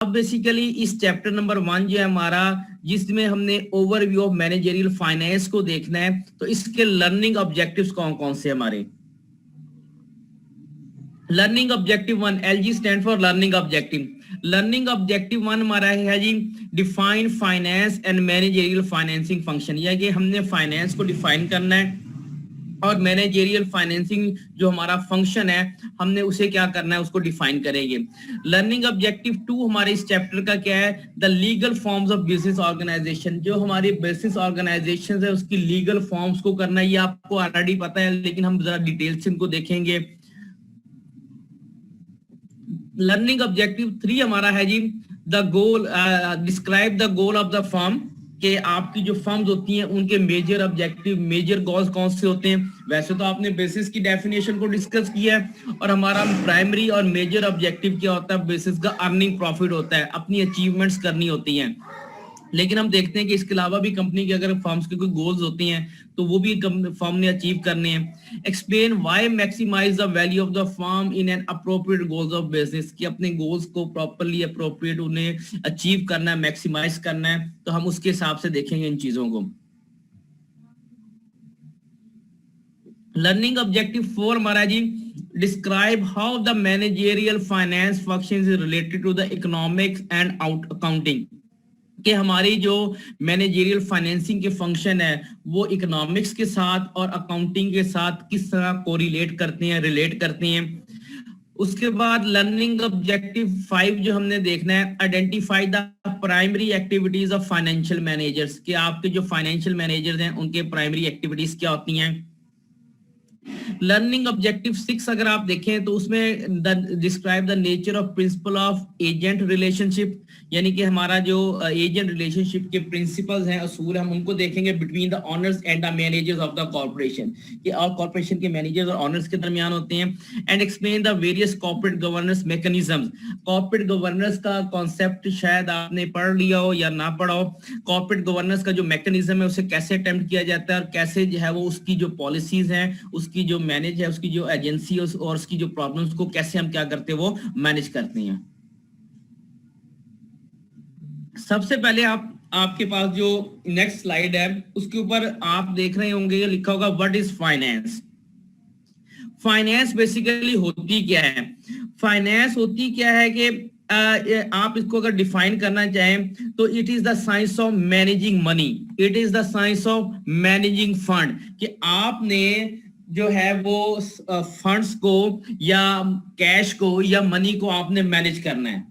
अब बेसिकली इस chapter number 1 जो है हमारा, जिसमें हमने ओवरव्यू ऑफ मैनेजरियल फाइनेंस को देखना है, तो इसके लर्निंग ऑब्जेक्टिव्स कौन कौन से हमारे। Learning objective 1, LG stand for learning objective. Learning objective 1 हमारा है जी, define finance and managerial financing function, या कि हमने फाइनेंस को डिफाइन करना है और मैनेजरियल फाइनेंसिंग जो हमारा फंक्शन है हमने उसे क्या करना है, उसको डिफाइन करेंगे। लर्निंग ऑब्जेक्टिव 2 हमारे इस चैप्टर का क्या है, the legal forms of business organisation. जो हमारी बिजनेस ऑर्गेनाइजेशन है उसकी लीगल फॉर्म्स को करना है, ये आपको ऑलरेडी पता है लेकिन हम जरा डिटेल से इनको देखेंगे। लर्निंग ऑब्जेक्टिव 3 हमारा है जी, the goal, describe the goal of the firm, कि आपकी जो फर्म्स होती हैं उनके मेजर ऑब्जेक्टिव, मेजर गोल्स कौन से होते हैं। वैसे तो आपने बेसिस की डेफिनेशन को डिस्कस किया है, और हमारा प्राइमरी और मेजर ऑब्जेक्टिव क्या होता है, बेसिस का अर्निंग प्रॉफिट होता है, अपनी अचीवमेंट्स करनी होती हैं। लेकिन हम देखते हैं कि इसके अलावा भी कंपनी के अगर फर्म्स के कोई गोल्स होती हैं तो वो भी फर्म ने अचीव करने हैं। Explain why maximise the value of the firm in an appropriate goals of business, कि अपने गोल्स को प्रॉपर्ली अप्रोप्रिएट उन्हें अचीव करना है, मैक्सिमाइज करना है, तो हम उसके हिसाब से देखेंगे इन चीजों को। लर्निंग ऑब्जेक्टिव 4 हमारा जी, describe how the managerial finance functions is related to the economics and accounting, कि हमारी जो मैनेजरियल फाइनेंसिंग के फंक्शन है वो इकोनॉमिक्स के साथ और अकाउंटिंग के साथ किस तरह कोरिलेट करते हैं, रिलेट करते हैं। उसके बाद लर्निंग ऑब्जेक्टिव 5 जो हमने देखना है, identify the primary activities of financial managers, कि आपके जो फाइनेंशियल मैनेजर्स हैं उनके प्राइमरी एक्टिविटीज क्या होती हैं। लर्निंग ऑब्जेक्टिव 6 अगर आप देखें तो उसमें describe the nature of principle of agent relationship, यानी कि हमारा जो एजेंट रिलेशनशिप के प्रिंसिपल्स हैं, असूल हम उनको देखेंगे between the honours and the managers of the corporation, कि और कॉर्पोरेशन के मैनेजर्स और ऑनर्स के दरमियान होते हैं। And explain the various corporate governance mechanisms, corporate governance का कॉन्सेप्ट शायद आपने पढ़ लिया हो या ना पढ़ा हो। कॉर्पोरेट गवर्नेंस का जो मैकेनिज्म है उसे कैसे अटेम्प्ट किया जाता है और कैसे जो है वो उसकी जो पॉलिसीज हैं, उसकी जो मैनेज है, उसकी जो एजेंसी और उसकी जो प्रॉब्लम्स को कैसे हम क्या करते हैं वो मैनेज करते हैं। सबसे पहले आपके पास जो नेक्स्ट स्लाइड है उसके ऊपर आप देख रहे होंगे, ये लिखा होगा what is finance. Finance basically होती क्या है, फाइनेंस होती क्या है कि आप इसको अगर डिफाइन करना चाहें तो it is the science of managing money, it is the science of managing fund, कि आपने जो है वो फंड्स को या कैश को या मनी को आपने मैनेज करना है,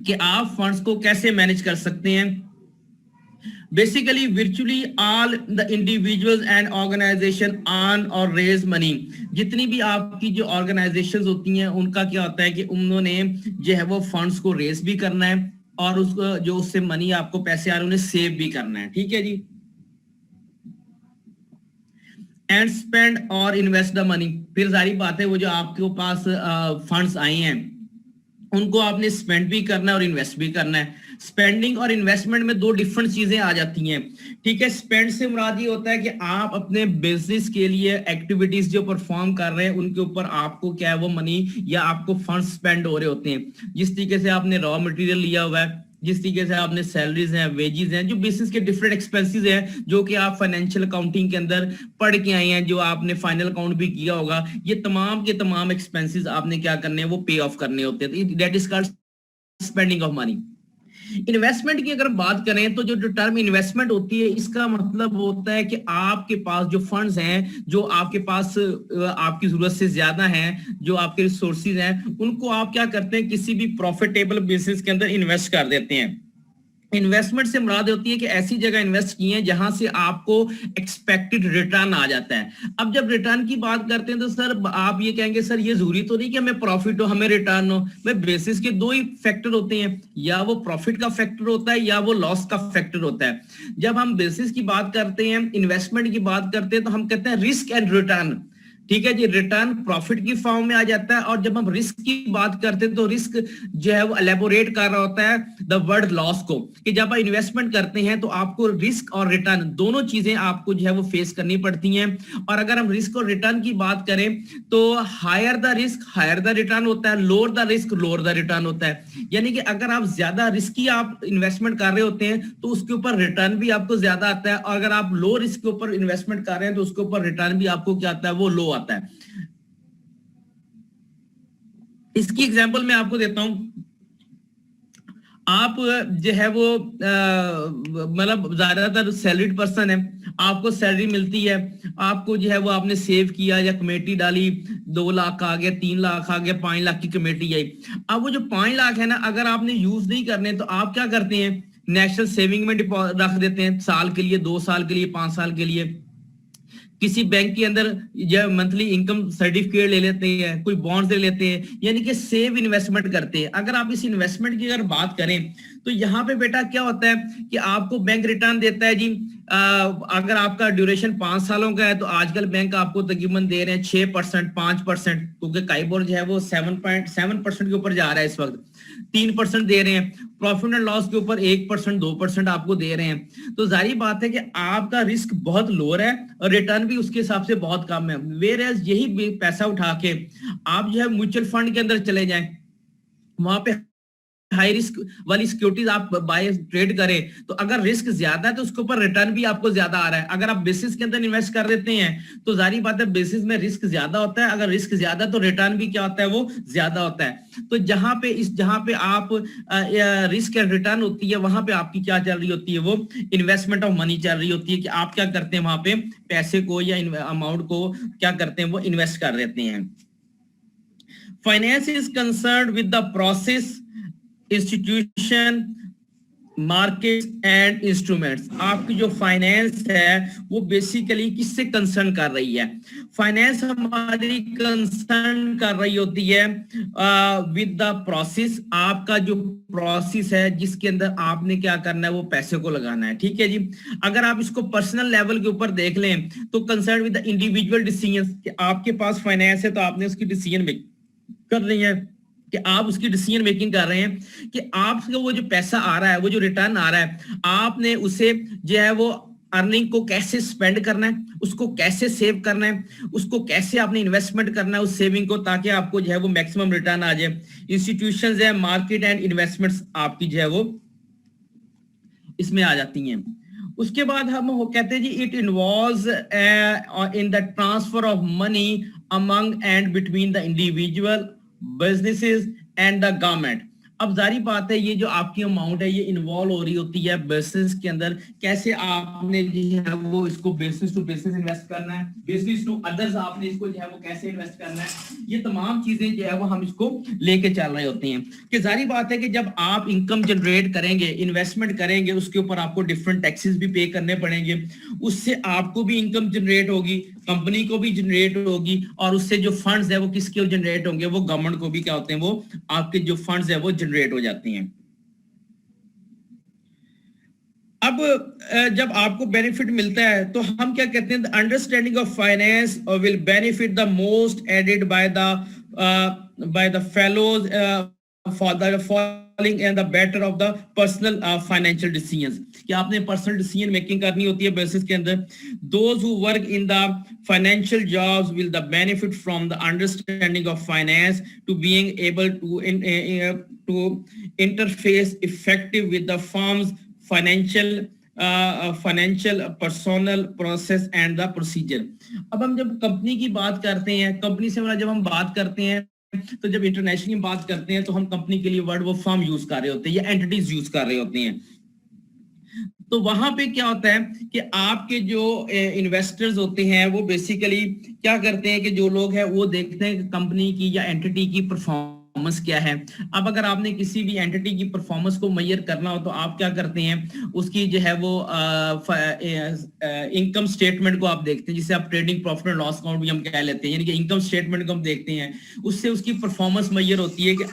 कि आप फंड्स को कैसे मैनेज कर सकते हैं। Basically virtually all the individuals and organization earn और raise money, जितनी भी आपकी जो ऑर्गेनाइजेशंस होती हैं उनका क्या होता है कि उन्होंने जो है वो फंड्स को रेस भी करना है और उसको जो उससे मनी आपको पैसे आ रहे हैं उन्हें सेव भी करना है, ठीक है जी। एंड स्पेंड और इन्वेस्ट द मनी, फिर सारी बात है वो जो आपके पास फंड्स आए हैं उनको आपने स्पेंड भी करना है और इन्वेस्ट भी करना है। स्पेंडिंग और इन्वेस्टमेंट में दो डिफरेंट चीजें आ जाती हैं, ठीक है। स्पेंड से मुराद ये होता है कि आप अपने बिजनेस के लिए एक्टिविटीज जो परफॉर्म कर रहे हैं उनके ऊपर आपको क्या है वो मनी या आपको फंड स्पेंड हो रहे होते हैं। जिस तरीके से आपने रॉ मटेरियल लिया हुआ है, जिस तरीके से आपने सैलरीज हैं, वेजेस हैं, जो बिजनेस के डिफरेंट एक्सपेंसेस हैं जो कि आप फाइनेंशियल अकाउंटिंग के अंदर पढ़ के आए हैं, जो आपने फाइनल अकाउंट भी किया होगा, ये तमाम के तमाम एक्सपेंसेस आपने क्या करने हैं वो पे ऑफ करने होते हैं। That is called spending of money. Investment की अगर बात करें तो जो टर्म इन्वेस्टमेंट होती है इसका मतलब होता है कि आपके पास जो फंड्स हैं, जो आपके पास आपकी जरूरत से ज्यादा हैं, जो आपके रिसोर्सेज हैं, उनको आप क्या करते हैं किसी भी प्रॉफिटेबल बिजनेस के अंदर इन्वेस्ट कर देते हैं। इन्वेस्टमेंट से मुराद होती है कि ऐसी जगह इन्वेस्ट किए जहां से आपको एक्सपेक्टेड रिटर्न आ जाता है। अब जब रिटर्न की बात करते हैं तो सर आप ये कहेंगे सर ये जरूरी तो नहीं कि हमें प्रॉफिट हो हमें रिटर्न हो। भाई बेसिस के दो ही फैक्टर होते हैं, या वो प्रॉफिट का फैक्टर होता है या वो लॉस का फैक्टर होता है। जब हम बेसिस की बात करते हैं, इन्वेस्टमेंट की बात करते हैं तो हम कहते हैं रिस्क एंड रिटर्न। ठीक है जी, रिटर्न प्रॉफिट की फॉर्म में आ जाता है। और जब हम रिस्क की बात करते हैं तो रिस्क जो है वो एलेबोरेट कर रहा होता है द वर्ड लॉस को, कि जब आप इन्वेस्टमेंट करते हैं तो आपको रिस्क और रिटर्न दोनों चीजें आपको जो है वो फेस करनी पड़ती हैं। और अगर हम रिस्क और रिटर्न की बात करें तो higher the risk higher the return होता है, lower the risk lower the return होता है। यानी कि अगर आप ज्यादा रिस्की आप इन्वेस्टमेंट कर रहे होते हैं तो उसके ऊपर रिटर्न भी आपको ज्यादा आता है, और अगर आप लो रिस्क के ऊपर इन्वेस्टमेंट कर रहे हैं तो उसके ऊपर रिटर्न भी आपको क्या आता है, वो लो आता है। इसकी एग्जांपल मैं आपको देता हूं। आप जो है वो मतलब ज्यादातर सैलरीड पर्सन है, आपको सैलरी मिलती है, आपको जो है वो आपने सेव किया या कमेटी डाली, 2 लाख आ गया, 3 लाख आ गया, 5 लाख की कमेटी आई। अब वो जो 5 लाख है ना, अगर आपने यूज नहीं करने तो आप क्या करते हैं, नेशनल सेविंग में रख देते हैं, साल के लिए, 2 साल के लिए, 5 साल के लिए। किसी बैंक के अंदर या मंथली इनकम सर्टिफिकेट ले लेते हैं, कोई बॉन्ड्स ले लेते हैं, यानी कि सेव इन्वेस्टमेंट करते हैं। अगर आप इस इन्वेस्टमेंट की अगर बात करें तो यहाँ पे बेटा क्या होता है कि आपको बैंक रिटर्न देता है जी। अगर आपका ड्यूरेशन 5 सालों का है तो आजकल बैंक आपको तकरीबन दे रहे हैं 6%, 5%, क्योंकि काइबोर जो है वो 7.7% के ऊपर जा रहा है इस वक्त, 3% दे रहे हैं। प्रॉफिट एंड लॉस के ऊपर 1%, 2% आपको दे रहे हैं। तो जाहिर बात है कि आपका रिस्क बहुत लोअर है और रिटर्न भी उसके हिसाब से बहुत कम है। वेयर एज यही पैसा उठा के आप जो है म्यूचुअल फंड के अंदर चले जाएं, वहां पे हाई रिस्क वाली सिक्योरिटीज आप बाय ट्रेड करें, तो अगर रिस्क ज्यादा है तो उसके ऊपर रिटर्न भी आपको ज्यादा आ रहा है। अगर आप बेसिस के अंदर इन्वेस्ट कर देते हैं तो जारी बात है बेसिस में रिस्क ज्यादा होता है, अगर रिस्क ज्यादा तो रिटर्न भी क्या होता है, वो ज्यादा होता है। तो जहां पे आप रिस्क एंड रिटर्न होती है, वहां पे आपकी क्या चल रही होती है, वो इन्वेस्टमेंट ऑफ मनी चल रही होती है, कि आप क्या करते हैं वहां पे पैसे को या अमाउंट को क्या करते हैं, वो इन्वेस्ट कर देते हैं। Finance is concern with the process, institution, market and instruments. आपकी जो फाइनेंस है वो बेसिकली किससे कंसर्न कर रही है, फाइनेंस हमारी कंसर्न कर रही होती है विद द प्रोसेस। आपका जो प्रोसेस है जिसके अंदर आपने क्या करना है, वो पैसे को लगाना है। ठीक है जी। अगर आप इसको पर्सनल लेवल के ऊपर देख लें तो concern with the individual decision, कि आपके पास फाइनेंस है तो आपने उसकी डिसीजन मेक कर रही है, कि आप उसकी डिसीजन मेकिंग कर रहे हैं कि आपको वो जो पैसा आ रहा है, वो जो रिटर्न आ रहा है, आपने उसे जो है वो अर्निंग को कैसे स्पेंड करना है, उसको कैसे सेव करना है, उसको कैसे आपने इन्वेस्टमेंट करना है उस सेविंग को, ताकि आपको जो है वो मैक्सिमम रिटर्न आ जाए। इंस्टीट्यूशंस है, मार्केट एंड इन्वेस्टमेंट्स आपकी जो है वो इसमें आ जाती हैं। उसके बाद हम कहते हैं जी it involves in the transfer of money among and between the individual, businesses and the government. अब जारी बात है ये जो आपकी अमाउंट है ये इन्वॉल्व हो रही होती है बिजनेस के अंदर, कैसे आपने जो है वो इसको बिजनेस टू बिजनेस इन्वेस्ट करना है, बिजनेस टू अदर्स आपने इसको जो है वो कैसे इन्वेस्ट करना है, ये तमाम चीजें जो है वो हम इसको लेके चल रहे होते हैं। कि जारी बात है कि जब आप इनकम जनरेट करेंगे, इन्वेस्टमेंट करेंगे, उसके ऊपर आपको डिफरेंट टैक्सेस भी पे करने पड़ेंगे, उससे आपको भी इनकम जनरेट होगी, कंपनी को भी जनरेट होगी, और उससे जो फंड्स है वो किसके जनरेट होंगे, वो गवर्नमेंट को भी क्या होते हैं, वो आपके जो फंड्स है वो जनरेट हो जाती हैं। अब जब आपको बेनिफिट मिलता है तो हम क्या कहते हैं, the understanding of finance will benefit the most added by the fellows for the following and the better of the personal financial decisions, कि आपने पर्सनल डिसीजन मेकिंग करनी होती है बिजनेस के अंदर। Those who work in the financial jobs will the benefit from the understanding of finance to being able to interface effective with the firms financial personal process and the procedure. अब हम जब company की बात करते हैं, company से जब हम बात करते हैं तो जब इंटरनेशनल की बात करते हैं तो हम कंपनी के लिए वर्ड वो फर्म यूज कर रहे होते हैं या एंटिटीज यूज कर रहे होते हैं। तो वहां पे क्या होता है कि आपके जो इन्वेस्टर्स होते हैं वो बेसिकली क्या करते हैं कि जो लोग हैं वो देखते हैं कि कंपनी की या एंटिटी की परफॉर्मेंस क्या है। अब अगर आपने किसी भी एंटिटी की परफॉर्मेंस को मेजर करना हो तो आप क्या करते हैं, उसकी जो है वो इनकम स्टेटमेंट को आप देखते हैं, जिसे आप trading profit and loss account भी हम कह लेते हैं, यानी कि इनकम स्टेटमेंट को हम देखते हैं, उससे उसकी परफॉर्मेंस मेजर होती है कि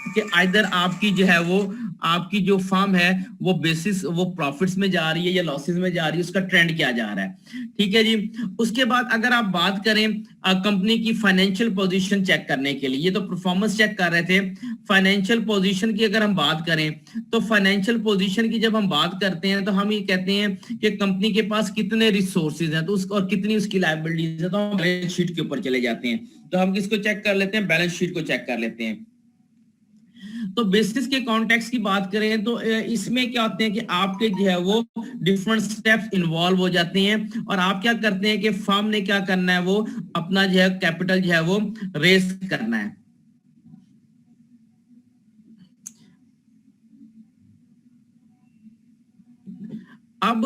कि आइदर आपकी जो है वो आपकी जो फर्म है वो बेसिस वो प्रॉफिट्स में जा रही है या लॉसेस में जा रही है, उसका ट्रेंड क्या जा रहा है। ठीक है जी। उसके बाद अगर आप बात करें कंपनी की फाइनेंशियल पोजीशन चेक करने के लिए, ये तो परफॉर्मेंस चेक कर रहे थे, फाइनेंशियल पोजीशन की अगर हम बात करें तो फाइनेंशियल पोजीशन की जब हम बात करते हैं तो हम ये कहते हैं कि कंपनी के पास कितने रिसोर्सेज हैं तो उस और कितनी उसकी लायबिलिटीज है, तो हम बैलेंस शीट के ऊपर चले जाते हैं। तो हम किसको चेक कर लेते हैं, बैलेंस शीट को चेक कर लेते हैं। तो बिजनेस के कॉन्टेक्स्ट की बात करें तो इसमें क्या होते हैं कि आपके जो है वो डिफरेंट स्टेप्स इन्वॉल्व हो जाते हैं और आप क्या करते हैं कि फर्म ने क्या करना है, वो अपना जो है कैपिटल जो है वो रेज करना है। अब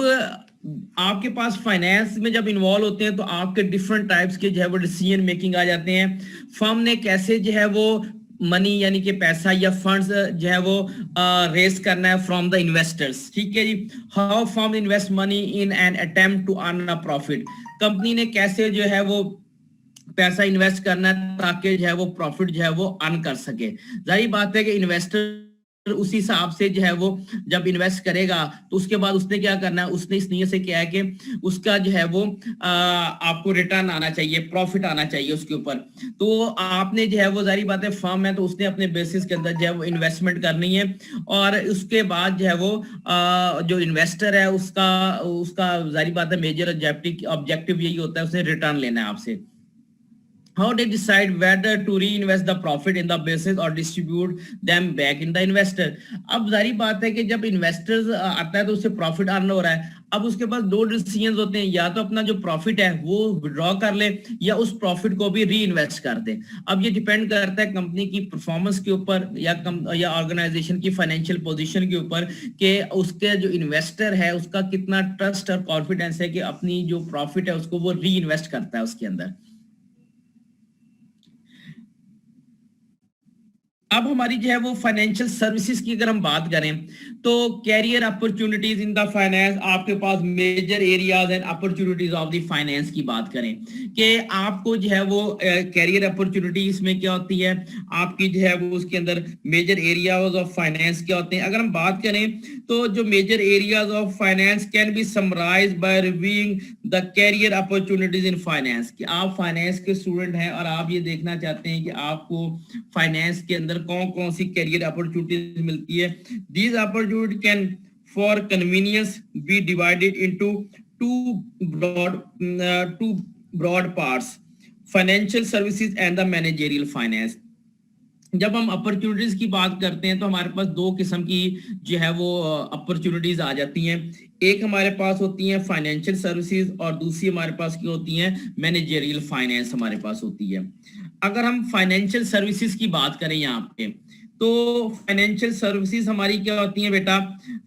आपके पास फाइनेंस में जब इन्वॉल्व होते हैं तो आपके डिफरेंट टाइप्स के जो है वो डिसीजन मेकिंग आ जाते हैं। फर्म ने कैसे जो है वो मनी यानी कि पैसा या फंड्स जो है वो रेस करना है फ्रॉम द इन्वेस्टर्स। ठीक है जी। How firm invest money in an attempt to earn a profit, company ने कैसे जो है वो पैसा इन्वेस्ट करना है ताकि जो है वो प्रॉफिट जो है वो अर्न कर सके। जाहिर बात है कि इन्वेस्टर उसी हिसाब से जो है वो जब इन्वेस्ट करेगा तो उसके बाद उसने क्या करना है, उसने इस नियत से किया है कि उसका जो है वो आपको रिटर्न आना चाहिए, प्रॉफिट आना चाहिए उसके ऊपर। तो आपने जो है वो जाहिर बात है फर्म है तो उसने अपने बेसिस के अंदर जो है वो इन्वेस्टमेंट करनी है और उसके बाद जो है वो जो इन्वेस्टर है उसका उसका जाहिर बात है मेजर ऑब्जेक्टिव यही होता है, उसने रिटर्न लेना है आपसे। How they decide whether to reinvest the profit in the business or distribute them back in the investor। अब जारी बात है कि जब इन्वेस्टर्स आता है तो उससे प्रॉफिट अर्न हो रहा है। अब उसके पास दो डिसीजंस होते हैं, या तो अपना जो प्रॉफिट है वो विड्रॉ कर ले या उस प्रॉफिट को भी री इन्वेस्ट कर दे। अब ये डिपेंड करता है कंपनी की परफॉर्मेंस के ऊपर या ऑर्गेनाइजेशन की फाइनेंशियल पोजीशन के ऊपर कि उसके जो इन्वेस्टर है उसका कितना ट्रस्ट और कॉन्फिडेंस है कि अपनी जो प्रॉफिट है उसको वो री इन्वेस्ट करता है उसके अंदर। अब हमारी जो है वो फाइनेंशियल सर्विसेज की अगर हम बात करें तो career opportunities in the finance, आपके पास major areas and opportunities of the finance की बात करें कि आपको जो है वो कैरियर अपॉर्चुनिटी इसमें क्या होती है, आपकी जो है वो उसके अंदर मेजर एरियाज ऑफ फाइनेंस क्या होते हैं। अगर हम बात करें तो जो major areas of finance can be summarised by reviewing the career opportunities in finance, कि आप फाइनेंस के स्टूडेंट हैं और आप ये देखना चाहते हैं कि आपको फाइनेंस के अंदर कौन कौन सी कैरियर अपॉर्चुनिटीज मिलती है। These opportunity can for convenience be divided into two broad parts, financial services and the managerial finance. जब हम अपॉर्चुनिटीज की बात करते हैं तो हमारे पास दो किस्म की जो है वो अपॉर्चुनिटीज आ जाती हैं। एक हमारे पास होती है फाइनेंशियल सर्विसेज और दूसरी हमारे पास की होती है मैनेजरियल फाइनेंस हमारे पास होती है। अगर हम फाइनेंशियल सर्विसेज की बात करें यहाँ पे तो फाइनेंशियल सर्विसेज हमारी क्या होती हैं बेटा,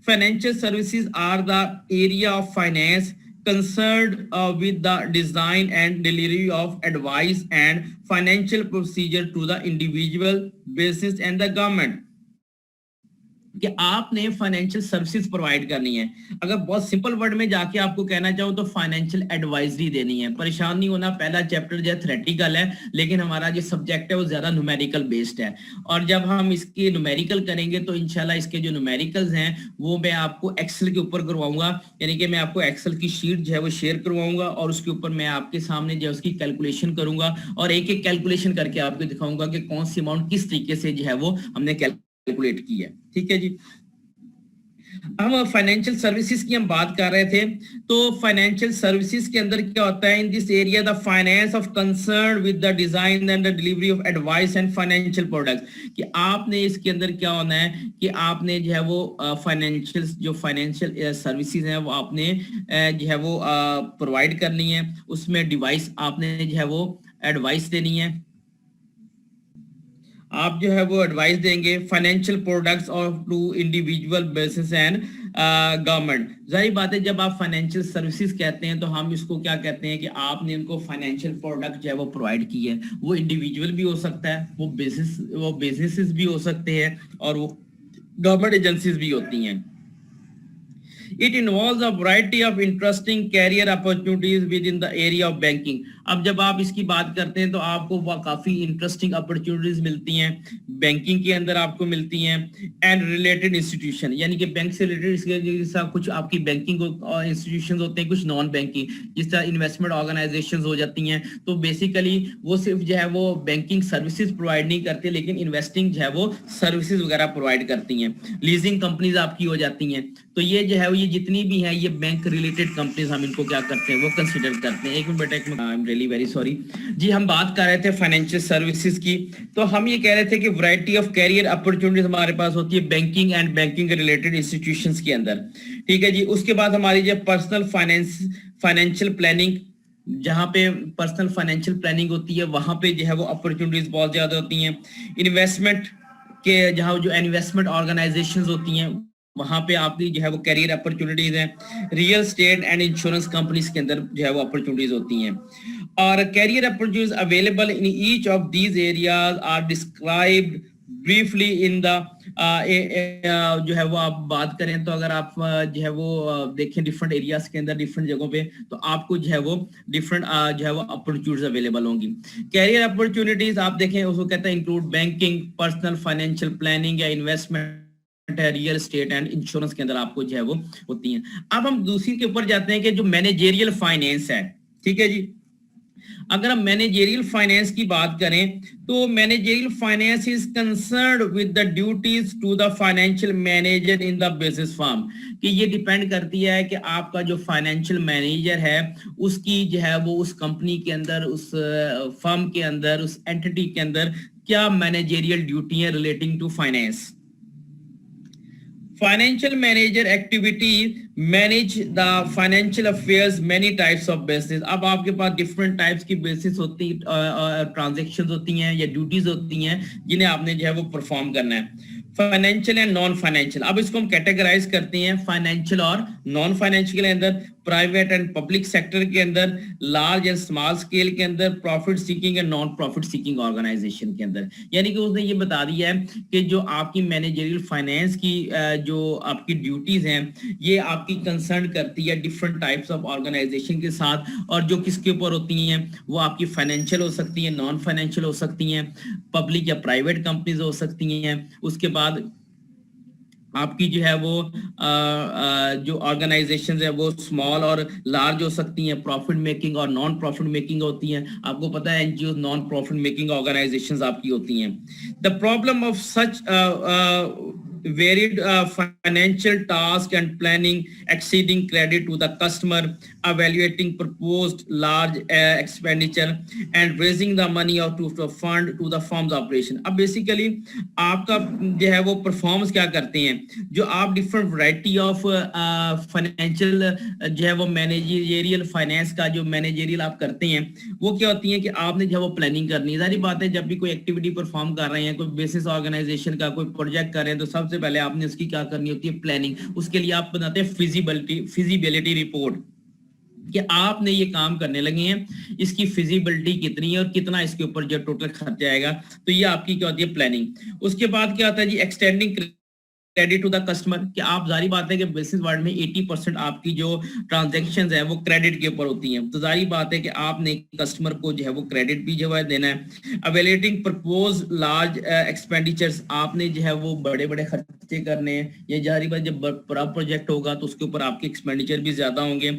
financial services are the area of finance concerned with the design and delivery of advice and financial procedure to the individual, business and the government। कि आपने फाइनेंशियल सर्विसेज प्रोवाइड करनी है। अगर बहुत सिंपल वर्ड में जाके आपको कहना चाहूँ तो फाइनेंशियल एडवाइजरी देनी है। परेशान नहीं होना, पहला चैप्टर जो है थ्योरेटिकल है लेकिन हमारा जो सब्जेक्ट है वो ज्यादा न्यूमेरिकल बेस्ड है और जब हम इसके न्यूमेरिकल करेंगे तो इंशाल्लाह इसके जो न्यूमेरिकल्स हैं वो मैं आपको एक्सेल के ऊपर करवाऊंगा, यानी कि मैं आपको एक्सेल की शीट जो है वो शेयर करवाऊंगा और उसके ऊपर मैं आपके सामने जो है उसकी कैलकुलेशन करूंगा और एक एक कैलकुलेशन करके आपको दिखाऊंगा कि कौन सी अमाउंट किस तरीके से जो है वो हमने कैलकुलेट की है। ठीक है जी। हम फाइनेंशियल सर्विसेज की हम बात कर रहे थे तो फाइनेंशियल सर्विसेज के अंदर क्या होता है, in this area the finance of concern with the design and the delivery of advice and financial products, कि आपने इसके अंदर क्या होना है कि आपने जो है वो फाइनेंशियल सर्विसेज हैं वो आपने जो है वो प्रोवाइड करनी है, उसमें डिवाइस आपने जो है वो एडवाइस देनी है, आप जो है वो एडवाइस देंगे financial products of to individual business and government. जाहिर बात है जब आप फाइनेंशियल सर्विसेज कहते हैं तो हम इसको क्या कहते हैं कि आपने उनको फाइनेंशियल प्रोडक्ट जो है वो प्रोवाइड की है। वो इंडिविजुअल भी हो सकता है, वो बिजनेसेस भी हो सकते हैं और वो गवर्नमेंट एजेंसीज भी होती हैं। It involves a variety of interesting career opportunities within the area of banking. अब जब आप इसकी बात करते हैं तो आपको काफी इंटरेस्टिंग अपॉर्चुनिटीज मिलती हैं बैंकिंग के अंदर, आपको मिलती हैं एंड रिलेटेड इंस्टीट्यूशन, यानी कि बैंक से रिलेटेड कुछ आपकी बैंकिंग इंस्टीट्यूशन होते हैं, कुछ नॉन बैंकिंग जिस तरह इन्वेस्टमेंट ऑर्गेनाइजेशन हो जाती हैं। तो बेसिकली वो सिर्फ जो है वो बैंकिंग सर्विसेज प्रोवाइड नहीं करती, लेकिन इन्वेस्टिंग जो है वो सर्विसेज वगैरह प्रोवाइड करती हैं। लीजिंग कंपनीज आपकी हो जाती हैं। तो ये जो है ये जितनी भी है ये बैंक रिलेटेड कंपनीज हम इनको क्या करते हैं, वो कंसीडर करते हैं। एक मिनट बेटा, I am really very sorry जी। हम बात कर रहे थे फाइनेंशियल सर्विसेज की, तो हम ये कह रहे थे कि वैरायटी ऑफ कैरियर अपॉर्चुनिटीज हमारे पास होती है banking and banking related institutions के अंदर, ठीक है जी। उसके बाद हमारी जो पर्सनल फाइनेंशियल प्लानिंग, जहाँ पे पर्सनल फाइनेंशियल प्लानिंग होती है वहां पे जो है वो अपॉर्चुनिटीज बहुत ज्यादा होती हैं। इन्वेस्टमेंट के जहाँ जो इन्वेस्टमेंट ऑर्गेनाइजेशंस होती हैं वहां पे आपकी जो है वो कैरियर अपॉर्चुनिटीज हैं। Real state and insurance companies के अंदर जो है वो अपॉर्चुनिटीज होती हैं। और career opportunities available in each of these areas are described briefly in the जो है वो आप बात करें तो अगर आप जो है वो देखें डिफरेंट एरियाज के अंदर डिफरेंट जगहों पे, तो आपको जो है वो डिफरेंट जो है वो अपॉर्चुनिटीज अवेलेबल होंगी। कैरियर अपॉर्चुनिटीज आप देखें उसको कहते हैं include banking, personal financial planning या investment, real state and insurance के अंदर आपको जो है वो होती हैं। अब हम दूसरी के ऊपर जाते हैं कि जो मैनेजेरियल फाइनेंस है, ठीक है जी। अगर हम मैनेजेरियल फाइनेंस की बात करें तो managerial finance is concerned with the duties to the financial manager in the business firm, कि ये डिपेंड करती है कि आपका जो फाइनेंशियल मैनेजर है उसकी जो है वो उस कंपनी के अंदर, उस फर्म के अंदर, उस एंटिटी के अंदर क्या मैनेजेरियल ड्यूटी है relating to finance. Financial manager activity manage the financial affairs many types of basis। अब आपके पास different types की basis होती transactions होती हैं या duties होती हैं जिन्हें आपने जो है वो perform करना है। फाइनेंशियल एंड नॉन फाइनेंशियल, अब इसको हम कैटेगराइज करते हैं फाइनेंशियल और नॉन फाइनेंशियल के अंदर, प्राइवेट एंड पब्लिक सेक्टर के अंदर, लार्ज एंड स्मॉल स्केल के अंदर, profit seeking and non profit seeking organisation के अंदर। यानी कि उसने ये बता दिया है कि जो आपकी मैनेजरियल फाइनेंस की जो आपकी ड्यूटीज हैं ये आपकी कंसर्न करती है डिफरेंट टाइप्स ऑफ ऑर्गेनाइजेशन के साथ, और जो किसके ऊपर होती हैं वो आपकी फाइनेंशियल हो सकती हैं, नॉन फाइनेंशियल हो सकती हैं, पब्लिक या प्राइवेट कंपनीज हो सकती हैं। उसके बाद आपकी जो है वो जो ऑर्गेनाइजेशंस है वो स्मॉल और लार्ज हो सकती हैं, प्रॉफिट मेकिंग और नॉन प्रॉफिट मेकिंग होती हैं। आपको पता है NGO non profit making organisations आपकी होती हैं। The problem of such varied financial task and planning, exceeding credit to the customer, evaluating proposed large expenditure and raising the money out to fund to the firm's operation। अब basically आपका जो है वो performance क्या करते हैं, जो आप डिफरेंट वैरायटी ऑफ फाइनेंशियल जो है वो मैनेजरियल फाइनेंस का जो मैनेजरियल आप करते हैं वो क्या होती है कि आपने जो है वो प्लानिंग करनी है। सारी बात है जब भी कोई एक्टिविटी परफॉर्म कर रहे हैं, कोई बेसिस ऑर्गेनाइजेशन का कोई प्रोजेक्ट कर रहे हैं, तो सबसे पहले आपने उसकी क्या करनी होती है, प्लानिंग। उसके लिए आप बनाते हैं फिजिबिलिटी रिपोर्ट कि आपने ये काम करने लगे हैं, इसकी फिजिबिलिटी कितनी है और कितना इसके ऊपर जो टोटल खर्चा आएगा। तो ये आपकी क्या होती है, प्लानिंग। उसके बाद क्या होता है जी, extending credit to the customer, कि आप जारी बात है कि बिजनेस वर्ल्ड में 80% आपकी जो ट्रांजैक्शंस है वो क्रेडिट के ऊपर होती हैं। तो जारी बात है कि आपने कस्टमर को जो है वो क्रेडिट भी जो है देना है। अवेलेटिंग प्रपोज लार्ज एक्सपेंडिचर्स, आपने जो है वो बड़े बड़े खर्चे करने हैं। ये जारी बात जब बड़ा प्रोजेक्ट होगा तो उसके ऊपर आपके एक्सपेंडिचर भी ज्यादा होंगे।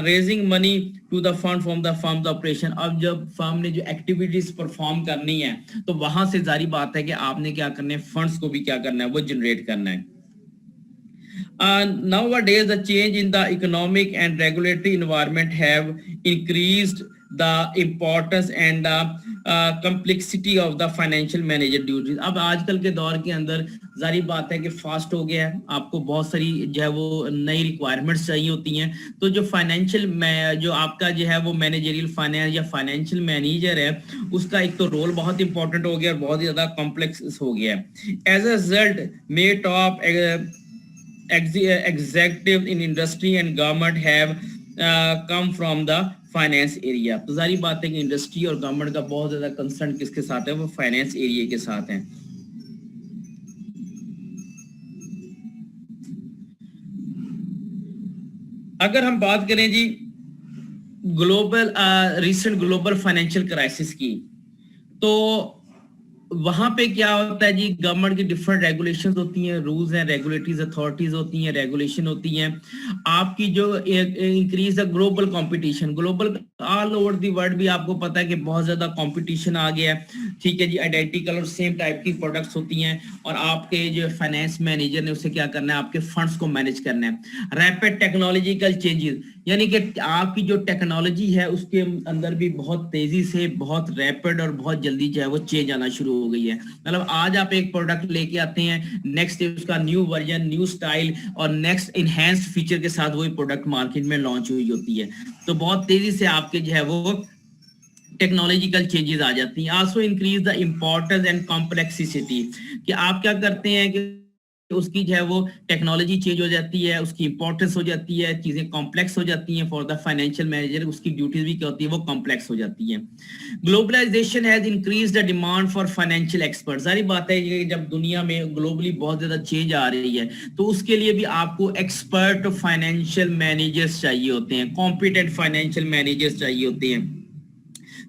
Raising money to the fund from the firm operation, अब जब फर्म ने जो एक्टिविटीज परफॉर्म करनी है तो वहां से जारी बात है कि आपने क्या करना है, फंड्स को भी क्या करना है, वो जनरेट करना है। Nowadays the change in the economic and regulatory environment have increased the importance and the complexity of the financial manager duties। अब आजकल के दौर के अंदर जारी बात है कि फास्ट हो गया है, आपको बहुत सारी जो है वो नई रिक्वायरमेंट्स चाहिए होती हैं। तो जो फाइनेंशियल जो आपका जो है वो मैनेजरियल फाइनेंस या फाइनेंशियल मैनेजर है उसका एक तो रोल बहुत इंपॉर्टेंट हो गया और बहुत ही ज्यादा कॉम्प्लेक्स हो गया है। As a result may top executive in industry and government have come from the finance area. तो सारी बात है कि इंडस्ट्री और गवर्नमेंट का बहुत ज्यादा कंसर्न किसके साथ है, वो फाइनेंस एरिया के साथ है। अगर हम बात करें जी global recent global financial crisis की, तो वहां पे क्या होता है जी, गवर्नमेंट की डिफरेंट रेगुलेशंस होती हैं, रूल्स हैं, रेगुलेटरीज अथॉरिटीज होती हैं, रेगुलेशन होती हैं। आपकी जो increase the global competition, global all over the world भी आपको पता है कि बहुत ज्यादा कंपटीशन आ गया है, ठीक है जी। आइडेंटिकल और सेम टाइप की प्रोडक्ट्स होती हैं, और आपके जो फाइनेंस मैनेजर ने उसे क्या करना है, आपके फंड्स को मैनेज करना है। रैपिड टेक्नोलॉजिकल चेंजेस, यानी कि आपकी जो टेक्नोलॉजी है उसके अंदर भी बहुत तेजी से, बहुत रैपिड और बहुत जल्दी जो है वो चेंज आना शुरू हो गई है। मतलब आज आप एक प्रोडक्ट लेके आते हैं, नेक्स्ट उसका न्यू वर्जन, न्यू स्टाइल और नेक्स्ट इनहैंस्ड फीचर के साथ वही प्रोडक्ट मार्केट में लॉन्च हुई होती है। तो बहुत तेजी से आपके जो है वो टेक्नोलॉजिकल चेंजेस आ जाती हैं। Also increase the importance and complexity, कि आप क्या करते हैं कि उसकी जो है वो टेक्नोलॉजी चेंज हो जाती है, उसकी इंपॉर्टेंस हो जाती है, चीजें कॉम्प्लेक्स हो जाती हैं फॉर द फाइनेंशियल मैनेजर, उसकी ड्यूटीज भी क्या होती है, वो कॉम्प्लेक्स हो जाती है। Globalisation has increase the demand for financial expert, सारी बात है कि जब दुनिया में ग्लोबली बहुत ज्यादा चेंज आ रही है, तो उसके लिए भी आपको एक्सपर्ट फाइनेंशियल मैनेजर्स चाहिए होते हैं, कॉम्पिटेंट फाइनेंशियल मैनेजर्स चाहिए होते हैं,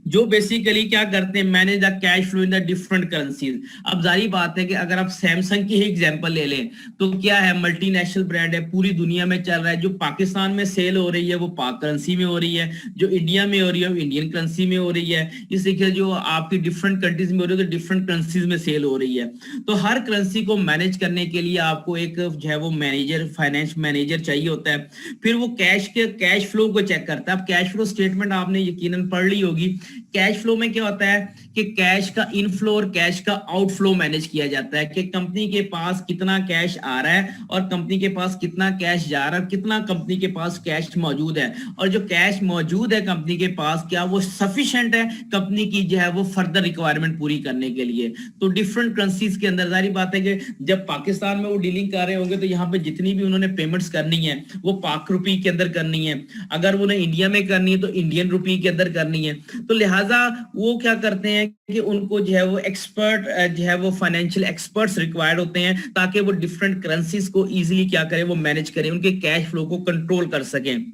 जो बेसिकली क्या करते हैं, manage the cash flow in the different currencies. अब जारी बात है कि अगर आप सैमसंग की ही एग्जांपल ले लें, तो क्या है, मल्टीनेशनल ब्रांड है, पूरी दुनिया में चल रहा है। जो पाकिस्तान में सेल हो रही है वो पाक करेंसी में हो रही है, जो इंडिया में हो रही है वो इंडियन करेंसी में हो रही है, इस तरीके जो आपकी डिफरेंट कंट्रीज में हो रही है तो डिफरेंट करेंसीज में सेल हो रही है। तो हर करेंसी को मैनेज करने के लिए आपको एक जो है वो मैनेजर, फाइनेंस मैनेजर चाहिए होता है। फिर वो कैश फ्लो को चेक करता है। अब कैश फ्लो स्टेटमेंट आपने यकीनन पढ़ ली होगी। कैश फ्लो में क्या होता है कि कैश का इनफ्लो और कैश का आउटफ्लो मैनेज किया जाता है, कि कंपनी के पास कितना कैश आ रहा है और कंपनी के पास कितना कैश जा रहा है, कितना कंपनी के पास कैश मौजूद है, और जो कैश मौजूद है कंपनी के पास क्या वो सफिशिएंट है कंपनी की जो है वो फर्दर रिक्वायरमेंट पूरी करने के लिए। तो डिफरेंट करेंसीज के अंदर जारी बात है कि जब पाकिस्तान में वो डीलिंग कर रहे होंगे तो यहाँ पे जितनी भी उन्होंने पेमेंट्स करनी है वो पाक रुपी के अंदर करनी है, अगर उन्हें इंडिया में करनी है तो इंडियन रुपी के अंदर करनी है। तो लिहाजा वो क्या करते हैं कि उनको जो है वो एक्सपर्ट जो है वो फाइनेंशियल एक्सपर्ट्स रिक्वायर्ड होते हैं, ताकि वो डिफरेंट करेंसीज को इजीली क्या करें, वो मैनेज करें, उनके कैश फ्लो को कंट्रोल कर सकें।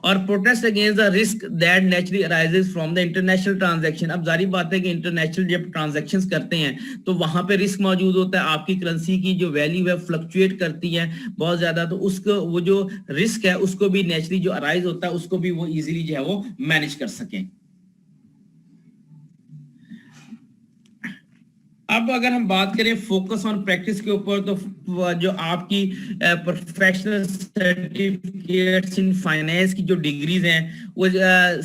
और protest against the risk that naturally arises from the international transaction. अब जारी बात है कि इंटरनेशनल जब ट्रांजैक्शंस करते हैं तो वहां पे रिस्क मौजूद होता है, आपकी करेंसी की जो वैल्यू है फ्लक्चुएट करती है बहुत ज्यादा, तो उसको वो जो रिस्क है उसको भी नेचुरली जो अराइज होता है उसको भी वो इजीली जो है वो मैनेज कर सकें। अब अगर हम बात करें फोकस ऑन प्रैक्टिस के ऊपर, तो जो आपकी प्रोफेशनल सर्टिफिकेट्स इन फाइनेंस की जो डिग्रीज हैं वो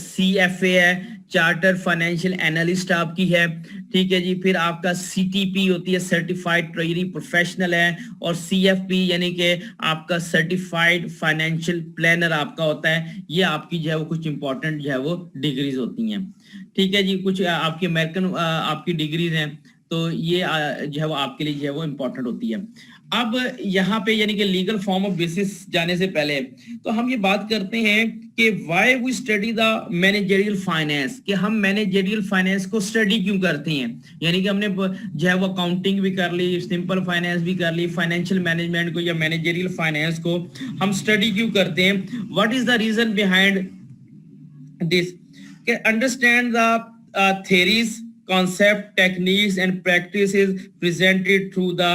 CFA है, चार्टर फाइनेंशियल एनालिस्ट आपकी है, ठीक है जी। फिर आपका CTP होती है, सर्टिफाइड ट्रेजरी प्रोफेशनल है, और CFP यानी कि आपका सर्टिफाइड फाइनेंशियल प्लानर आपका होता है। ये आपकी जो है वो कुछ इंपॉर्टेंट जो है वो डिग्रीज होती हैं, ठीक है जी। कुछ आपकी अमेरिकन आपकी डिग्रीज हैं, तो ये जो है वो आपके लिए जो है वो इम्पोर्टेंट होती है। अब यहाँ पे यानी कि लीगल फॉर्म ऑफ बेसिस जाने से पहले तो हम ये बात करते हैं कि why we study the managerial finance, कि हम मैनेजरियल फाइनेंस को स्टडी क्यों करते हैं। यानी कि हमने जो है वो अकाउंटिंग भी कर ली, सिंपल फाइनेंस भी कर ली, फाइनेंशियल मैनेजमेंट को या मैनेजरियल फाइनेंस को हम स्टडी क्यों करते हैं, what is the reason behind this. Understand the theories, concept, techniques and practices presented through the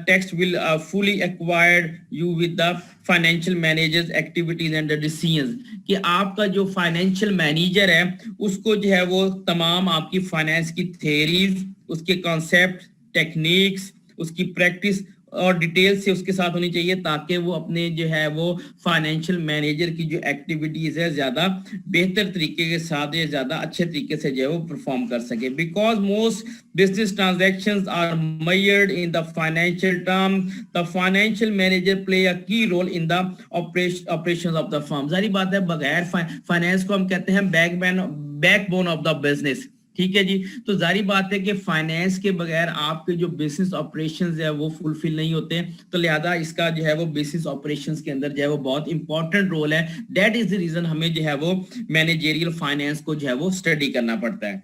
text will fully acquire you with the financial managers activities and the decisions, कि आपका जो financial manager है उसको जो है वो तमाम आपकी फाइनेंस की थेरीज, उसके कॉन्सेप्ट, टेक्निक्स, उसकी प्रैक्टिस और डिटेल से उसके साथ होनी चाहिए, ताकि वो अपने जो है वो फाइनेंशियल मैनेजर की जो एक्टिविटीज है ज्यादा बेहतर तरीके के साथ या ज्यादा अच्छे तरीके से जो है वो परफॉर्म कर सके। Because most business transactions are measured in the financial term, the financial manager play a key role in the operations of the firm. सारी बात है, बगैर फाइनेंस को हम कहते हैं बैकबोन ऑफ द बिजनेस, ठीक है जी। तो जारी बात है कि फाइनेंस के बगैर आपके जो बिजनेस ऑपरेशंस है वो फुलफिल नहीं होते, तो लिहाजा इसका जो है वो बिजनेस ऑपरेशंस के अंदर जो है वो बहुत इंपॉर्टेंट रोल है। दैट इज द रीजन हमें जो है वो मैनेजरियल फाइनेंस को जो है वो स्टडी करना पड़ता है।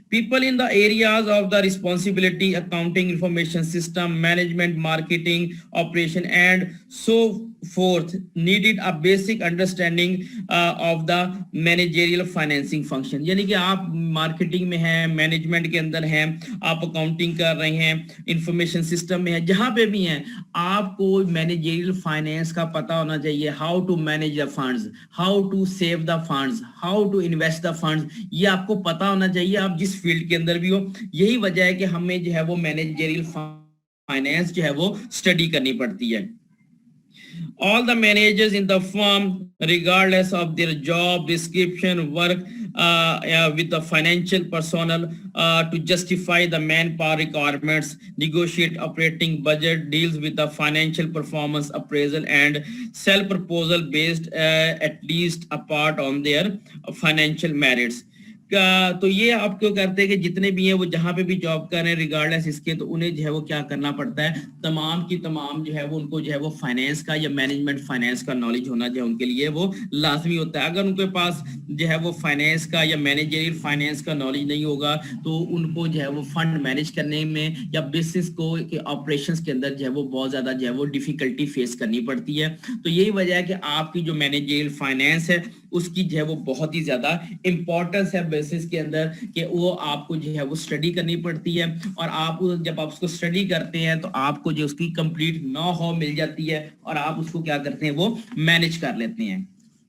People in the areas of the responsibility, accounting, information system, management, marketing, operation, and so forth needed a basic understanding of the managerial financing function. यानी कि आप मार्केटिंग में हैं, मैनेजमेंट के अंदर हैं, आप अकाउंटिंग कर रहे हैं, इंफॉर्मेशन सिस्टम में है, जहां पे भी हैं, आपको मैनेजरियल फाइनेंस का पता होना चाहिए. How to manage the funds, how to save the funds, how to invest the funds, ये आपको पता होना चाहिए, आप जिस फील्ड के अंदर भी हो. यही वजह है कि हमें जो है वो मैनेजरियल फाइनेंस जो है वो स्टडी करनी पड़ती है. All the managers in the firm, regardless of their job description, work with the financial personnel to justify the manpower requirements, negotiate operating budget, deals with the financial performance appraisal, and sell proposal based at least apart on their financial merits. तो ये आप क्यों करते हैं कि जितने भी हैं वो जहां पे भी जॉब कर रहे हैं रिगार्डलेस इसके, तो उन्हें जो है वो क्या करना पड़ता है, तमाम की तमाम जो है वो उनको जो है वो फाइनेंस का या मैनेजमेंट फाइनेंस का नॉलेज होना जो है उनके लिए वो लाजमी होता है. अगर उनके पास जो है वो फाइनेंस का या मैनेजरियल फाइनेंस का नॉलेज नहीं होगा तो उनको जो है वो फंड मैनेज करने में या बिजनेस को ऑपरेशंस के अंदर जो है वो बहुत ज्यादा जो है वो डिफिकल्टी फेस करनी पड़ती है. तो यही वजह है कि आपकी जो मैनेजरियल फाइनेंस है उसकी जो है वो बहुत ही ज्यादा इंपॉर्टेंस है बेसिस के अंदर, कि वो आपको जो है वो स्टडी करनी पड़ती है. और आप जब आप उसको स्टडी करते हैं तो आपको जो उसकी कंप्लीट नो हाउ मिल जाती है और आप उसको क्या करते हैं वो मैनेज कर लेते हैं.